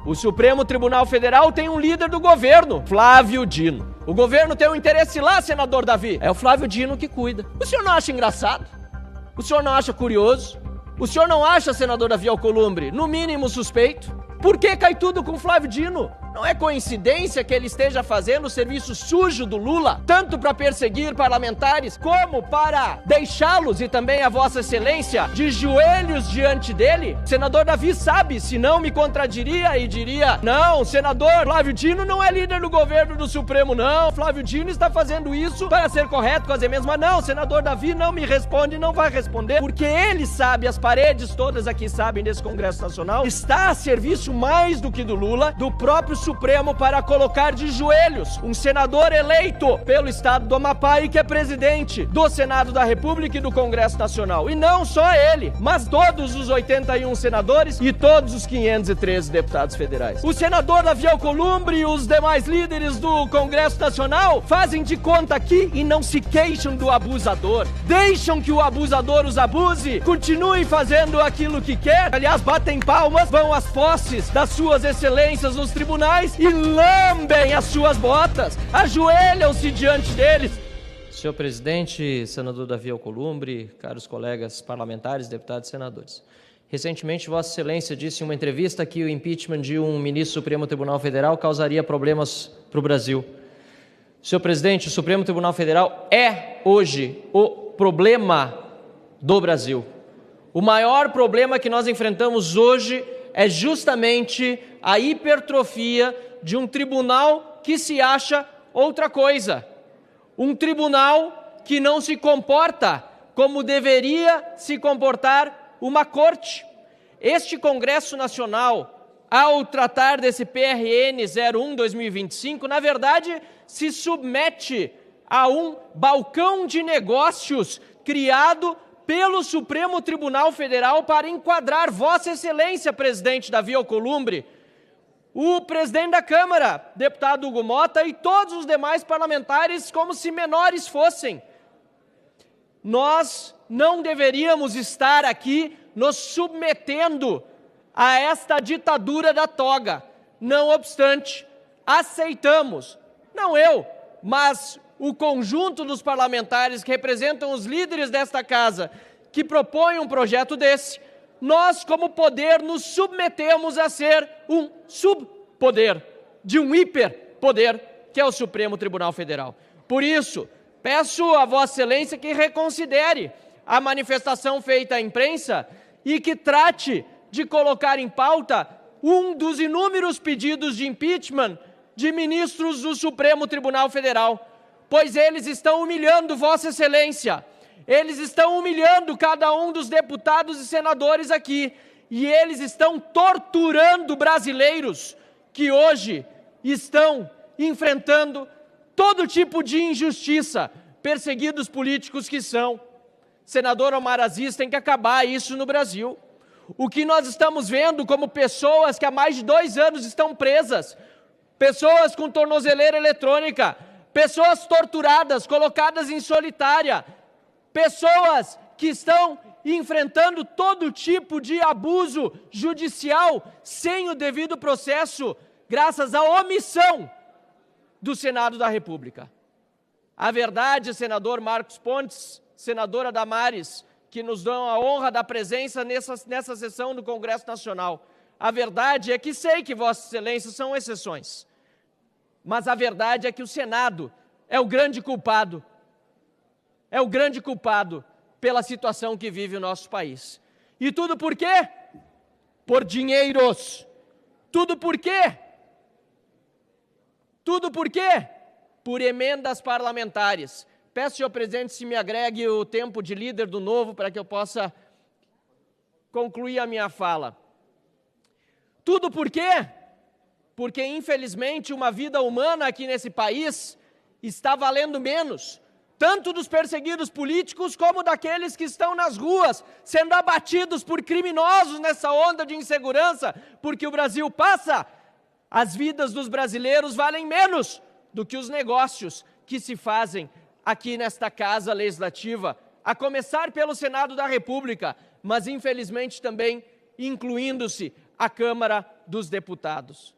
O Supremo Tribunal Federal tem um líder do governo, Flávio Dino. O governo tem um interesse lá, senador Davi. É o Flávio Dino que cuida. O senhor não acha engraçado? O senhor não acha curioso? O senhor não acha, senador Davi Alcolumbre, no mínimo suspeito? Por que cai tudo com o Flávio Dino? Não é coincidência que ele esteja fazendo o serviço sujo do Lula, tanto para perseguir parlamentares, como para deixá-los, e também a Vossa Excelência, de joelhos diante dele? O senador Davi sabe, se não me contradiria e diria: não, o senador Flávio Dino não é líder do governo do Supremo, não. Flávio Dino está fazendo isso para ser correto com as emendas. Mas não, o senador Davi não me responde, não vai responder, porque ele sabe, as paredes todas aqui sabem desse Congresso Nacional, está a serviço mais do que do Lula, do próprio Supremo, para colocar de joelhos um senador eleito pelo estado do Amapá e que é presidente do Senado da República e do Congresso Nacional. E não só ele, mas todos os 81 senadores e todos os 513 deputados federais. O senador Davi Alcolumbre e os demais líderes do Congresso Nacional fazem de conta aqui e não se queixam do abusador. Deixam que o abusador os abuse, continuem fazendo aquilo que quer. Aliás, batem palmas, vão às posses das suas excelências nos tribunais e lambem as suas botas, ajoelham-se diante deles. Senhor presidente, senador Davi Alcolumbre, caros colegas parlamentares, deputados e senadores. Recentemente, Vossa Excelência disse em uma entrevista que o impeachment de um ministro do Supremo Tribunal Federal causaria problemas para o Brasil. Senhor presidente, o Supremo Tribunal Federal é hoje o problema do Brasil. O maior problema que nós enfrentamos hoje é justamente a hipertrofia de um tribunal que se acha outra coisa. Um tribunal que não se comporta como deveria se comportar uma corte. Este Congresso Nacional, ao tratar desse PRN 01/2025, na verdade, se submete a um balcão de negócios criado pelo Supremo Tribunal Federal para enquadrar Vossa Excelência, presidente Davi Alcolumbre, o presidente da Câmara, deputado Hugo Mota, e todos os demais parlamentares como se menores fossem. Nós não deveríamos estar aqui nos submetendo a esta ditadura da toga. Não obstante, aceitamos, não eu, mas o conjunto dos parlamentares que representam os líderes desta casa, que propõem um projeto desse, nós, como poder, nos submetemos a ser um subpoder de um hiperpoder, que é o Supremo Tribunal Federal. Por isso, peço a Vossa Excelência que reconsidere a manifestação feita à imprensa e que trate de colocar em pauta um dos inúmeros pedidos de impeachment de ministros do Supremo Tribunal Federal, pois eles estão humilhando Vossa Excelência, eles estão humilhando cada um dos deputados e senadores aqui, e eles estão torturando brasileiros que hoje estão enfrentando todo tipo de injustiça, perseguidos políticos que são. Senador Omar Aziz, tem que acabar isso no Brasil. O que nós estamos vendo como pessoas que há mais de 2 anos estão presas, pessoas com tornozeleira eletrônica, pessoas torturadas, colocadas em solitária, pessoas que estão enfrentando todo tipo de abuso judicial sem o devido processo, graças à omissão do Senado da República. A verdade, senador Marcos Pontes, senadora Damares, que nos dão a honra da presença nessa sessão do Congresso Nacional, a verdade é que sei que Vossa Excelência são exceções, mas a verdade é que o Senado é o grande culpado, pela situação que vive o nosso país. E tudo por quê? Por dinheiros. Tudo por quê? Tudo por quê? Por emendas parlamentares. Peço, senhor presidente, se me agregue o tempo de líder do Novo para que eu possa concluir a minha fala. Tudo por quê? Porque, infelizmente, uma vida humana aqui nesse país está valendo menos, tanto dos perseguidos políticos como daqueles que estão nas ruas, sendo abatidos por criminosos nessa onda de insegurança, porque o Brasil passa. As vidas dos brasileiros valem menos do que os negócios que se fazem aqui nesta Casa Legislativa, a começar pelo Senado da República, mas infelizmente também incluindo-se à Câmara dos Deputados.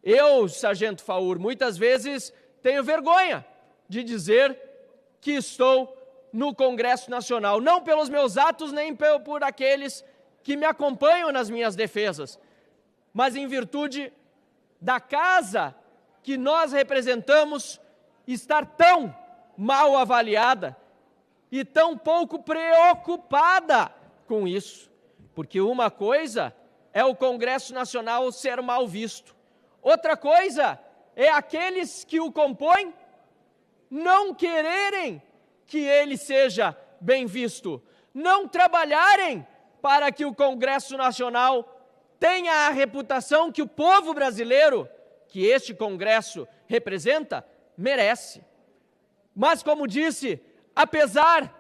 Eu, Sargento Faur, muitas vezes tenho vergonha de dizer que estou no Congresso Nacional, não pelos meus atos, nem por aqueles que me acompanham nas minhas defesas, mas em virtude da casa que nós representamos estar tão mal avaliada e tão pouco preocupada com isso. Porque uma coisa é o Congresso Nacional ser mal visto, outra coisa é aqueles que o compõem não quererem que ele seja bem visto, não trabalharem para que o Congresso Nacional tenha a reputação que o povo brasileiro, que este Congresso representa, merece. Mas, como disse, apesar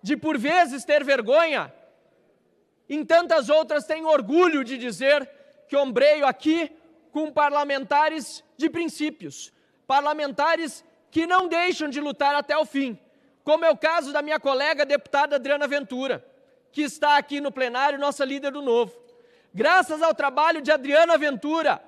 de por vezes ter vergonha, em tantas outras tenho orgulho de dizer que ombreio aqui com parlamentares de princípios, parlamentares que não deixam de lutar até o fim, como é o caso da minha colega deputada Adriana Ventura, que está aqui no plenário, nossa líder do Novo. Graças ao trabalho de Adriana Ventura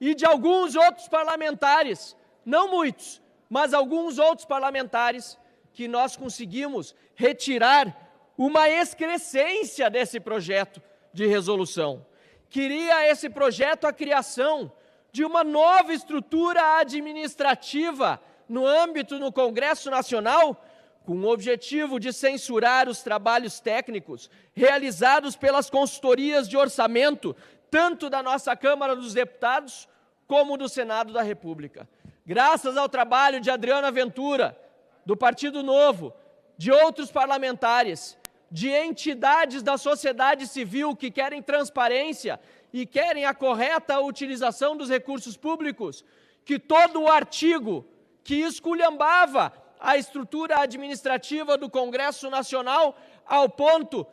e de alguns outros parlamentares, não muitos, mas alguns outros parlamentares, que nós conseguimos retirar uma excrescência desse projeto de resolução. Queria esse projeto a criação de uma nova estrutura administrativa no âmbito do Congresso Nacional, com o objetivo de censurar os trabalhos técnicos realizados pelas consultorias de orçamento, tanto da nossa Câmara dos Deputados, como do Senado da República. Graças ao trabalho de Adriana Ventura, do Partido Novo, de outros parlamentares, de entidades da sociedade civil que querem transparência e querem a correta utilização dos recursos públicos, que todo o artigo que esculhambava a estrutura administrativa do Congresso Nacional ao ponto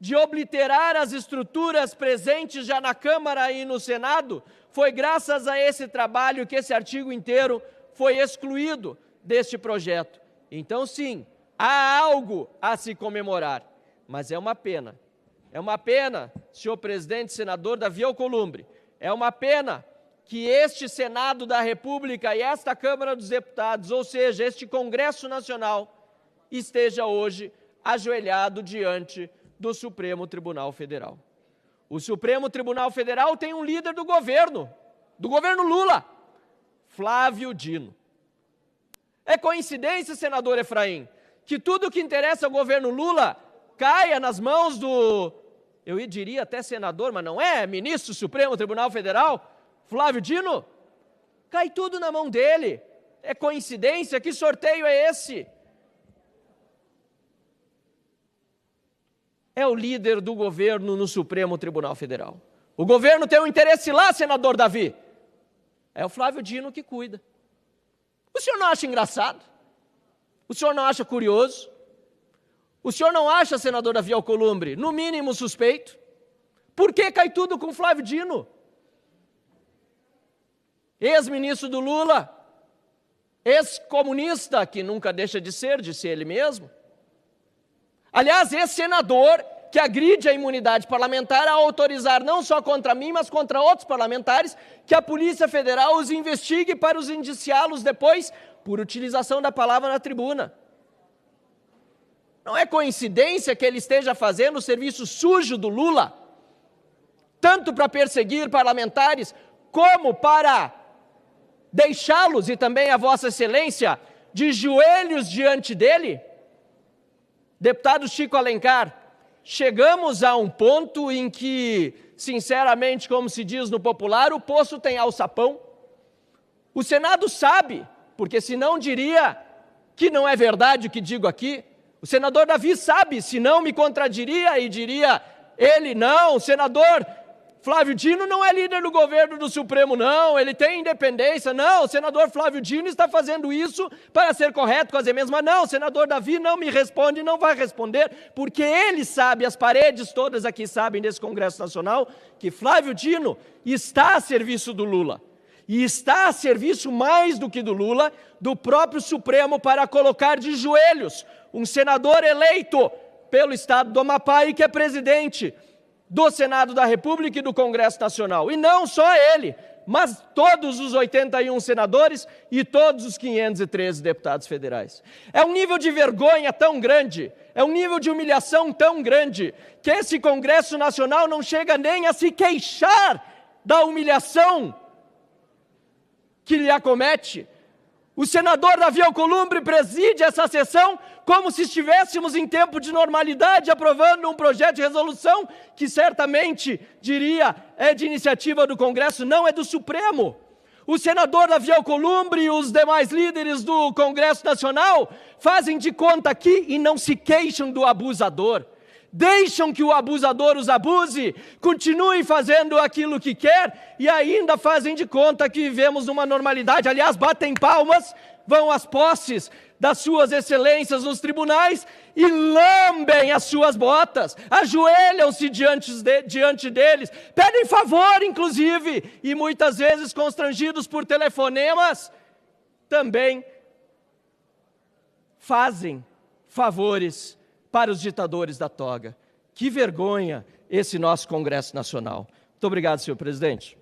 de obliterar as estruturas presentes já na Câmara e no Senado, foi graças a esse trabalho que esse artigo inteiro foi excluído deste projeto. Então, sim, há algo a se comemorar, mas é uma pena. É uma pena, senhor presidente, senador Davi Alcolumbre, é uma pena que este Senado da República e esta Câmara dos Deputados, ou seja, este Congresso Nacional, esteja hoje ajoelhado diante do Supremo Tribunal Federal. O Supremo Tribunal Federal tem um líder do governo Lula, Flávio Dino. É coincidência, senador Efraim, que tudo que interessa ao governo Lula caia nas mãos do, eu diria até senador, mas não é, ministro do Supremo Tribunal Federal, Flávio Dino? Cai tudo na mão dele. É coincidência? Que sorteio é esse? É o líder do governo no Supremo Tribunal Federal. O governo tem um interesse lá, senador Davi. É o Flávio Dino que cuida. O senhor não acha engraçado? O senhor não acha curioso? O senhor não acha, senador Davi Alcolumbre, no mínimo suspeito? Por que cai tudo com Flávio Dino? Ex-ministro do Lula, ex-comunista, que nunca deixa de ser, disse ele mesmo. Aliás, ex-senador que agride a imunidade parlamentar a autorizar não só contra mim, mas contra outros parlamentares, que a Polícia Federal os investigue para os indiciá-los depois por utilização da palavra na tribuna. Não é coincidência que ele esteja fazendo o serviço sujo do Lula, tanto para perseguir parlamentares, como para deixá-los, e também a Vossa Excelência, de joelhos diante dele? Deputado Chico Alencar, chegamos a um ponto em que, sinceramente, como se diz no popular, o poço tem alçapão. O Senado sabe, porque senão diria que não é verdade o que digo aqui. O senador Davi sabe, senão me contradiria e diria, ele não, o senador Flávio Dino não é líder do governo do Supremo, não, ele tem independência, não, o senador Flávio Dino está fazendo isso para ser correto com as emendas, mas não, o senador Davi não me responde, não vai responder, porque ele sabe, as paredes todas aqui sabem desse Congresso Nacional, que Flávio Dino está a serviço do Lula, e está a serviço mais do que do Lula, do próprio Supremo para colocar de joelhos um senador eleito pelo estado do Amapá e que é presidente do Senado da República e do Congresso Nacional. E não só ele, mas todos os 81 senadores e todos os 513 deputados federais. É um nível de vergonha tão grande, é um nível de humilhação tão grande, que esse Congresso Nacional não chega nem a se queixar da humilhação que lhe acomete. O senador Davi Alcolumbre preside essa sessão como se estivéssemos em tempo de normalidade, aprovando um projeto de resolução que certamente, diria, é de iniciativa do Congresso, não é do Supremo. O senador Davi Alcolumbre e os demais líderes do Congresso Nacional fazem de conta aqui e não se queixam do abusador. Deixam que o abusador os abuse, continue fazendo aquilo que quer e ainda fazem de conta que vivemos numa normalidade. Aliás, batem palmas, vão às posses das suas excelências nos tribunais e lambem as suas botas, ajoelham-se diante deles, pedem favor, inclusive, e muitas vezes constrangidos por telefonemas, também fazem favores para os ditadores da toga. Que vergonha esse nosso Congresso Nacional. Muito obrigado, senhor presidente.